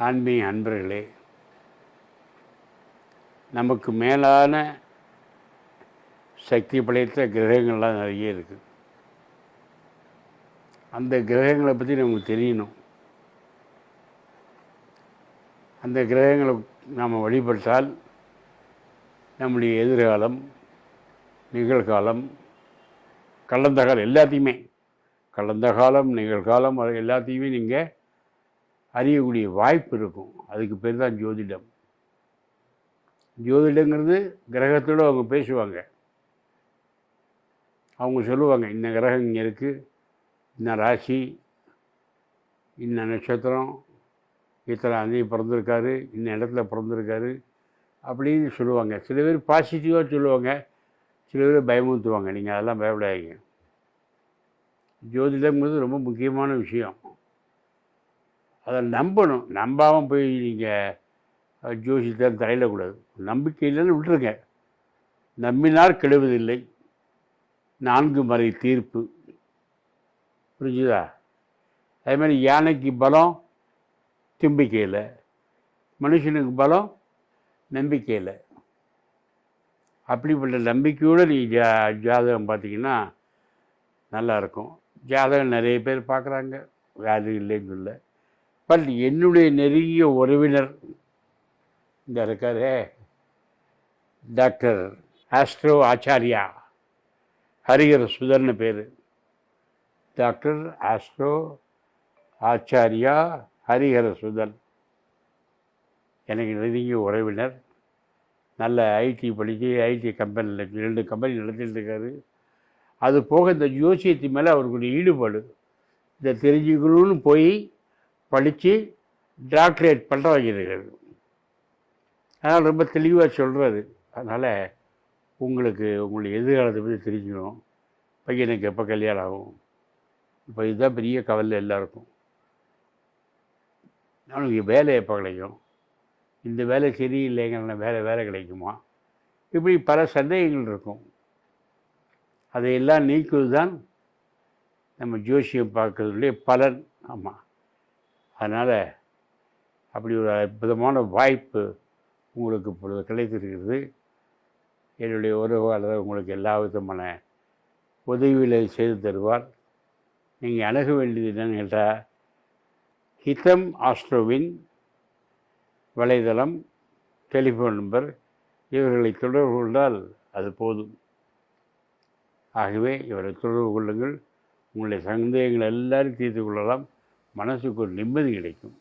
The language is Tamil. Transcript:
ஆன்மீக அன்பர்களே, நமக்கு மேலான சக்தி படைத்த கிரகங்கள்லாம் நிறைய இருக்குது. அந்த கிரகங்களை பற்றி நமக்கு தெரியணும். அந்த கிரகங்களை நாம் வழிபட்டால் நம்முடைய எதிர்காலம், நிகழ்காலம், கடந்த காலம் எல்லாத்தையுமே, கடந்த காலம், நிகழ்காலம், அது எல்லாத்தையுமே நீங்கள் அறியக்கூடிய வாய்ப்பு இருக்கும். அதுக்கு பேர் தான் ஜோதிடம். ஜோதிடங்கிறது கிரகத்தோடு அவங்க பேசுவாங்க. அவங்க சொல்லுவாங்க, இந்த கிரகம் இங்கே இருக்குது, இந்த ராசி, இந்த நட்சத்திரம், இத்தனை அன்னைக்கு பிறந்திருக்காரு, இந்த இடத்துல பிறந்திருக்காரு அப்படின்னு சொல்லுவாங்க. சில பேர் பாசிட்டிவாக சொல்லுவாங்க, சில பேர் பயமுறுத்துவாங்க. நீங்கள் அதெல்லாம் பயப்படாதீங்க. ஜோதிடங்கிறது ரொம்ப முக்கியமான விஷயம். அதை நம்பணும். நம்பாமல் போய் நீங்கள் ஜோசியத்தை தலையிடக்கூடாது. நம்பிக்கை இல்லைன்னு விட்டுருங்க. நம்பினார் கெடுவதில்லை, 4 மறை தீர்ப்பு. புரிஞ்சுதா? அதே மாதிரி யானைக்கு பலம் தும்பிக்கையில், மனுஷனுக்கு பலம் நம்பிக்கையில். அப்படிப்பட்ட நம்பிக்கையோடு நீ ஜாதகம் பார்த்தீங்கன்னா நல்லாயிருக்கும். ஜாதகம் நிறைய பேர் பார்க்குறாங்க, வேறு இல்லைன்னு சொல்ல. பட் என்னுடைய நெருங்கிய உறவினர் இந்த இருக்காரே, டாக்டர் ஆஸ்ட்ரோ ஆச்சாரியா ஹரிஹர சுதர்னு பேர். டாக்டர் ஆஸ்ட்ரோ ஆச்சாரியா ஹரிஹர சுதன் எனக்கு நெருங்கிய உறவினர். நல்ல ஐடி படித்து ஐடி கம்பெனியில் 2 கம்பெனி நடத்திட்டு இருக்காரு. அது போக இந்த ஜோசியத்து மேலே அவருக்குடைய ஈடுபாடு. இதை தெரிஞ்சுக்கணும்னு போய் படித்து டாக்டரேட் பண்ணுற வைக்கிறாரு. அதனால் ரொம்ப தெளிவாக சொல்கிறாரு. அதனால் உங்களுக்கு உங்களுடைய எதிர்காலத்தை பற்றி தெரிஞ்சுக்கணும். பையனுக்கு எப்போ கல்யாணம் ஆகும், இப்போ இதுதான் பெரிய கவலை எல்லாருக்கும். அவனுக்கு வேலை எப்போ கிடைக்கும், இந்த வேலை சரியில்லைங்கிற வேலை கிடைக்குமா, இப்படி பல சந்தேகங்கள் இருக்கும். அதையெல்லாம் நீக்குவது தான் நம்ம ஜோசியம் பார்க்கறதுடைய பலன். ஆமாம், அதனால் அப்படி ஒரு அற்புதமான வாய்ப்பு உங்களுக்கு இப்பொழுது கிடைத்திருக்கிறது. என்னுடைய உறவாளர் உங்களுக்கு எல்லா விதமான உதவிகளை செய்து தருவார். நீங்கள் அணுக வேண்டியது என்னன்னு கேட்டால், ஹிதம் ஆஸ்ட்ரோவின் வலைதளம், டெலிஃபோன் நம்பர், இவர்களை தொடர்பு கொண்டால் அது போதும். ஆகவே இவரை தொடர்பு கொள்ளுங்கள். உங்களுடைய சந்தேகங்கள் எல்லாரும் தீர்த்து கொள்ளலாம். மனசுக்கு ஒரு நிம்மதி கிடைக்கும்.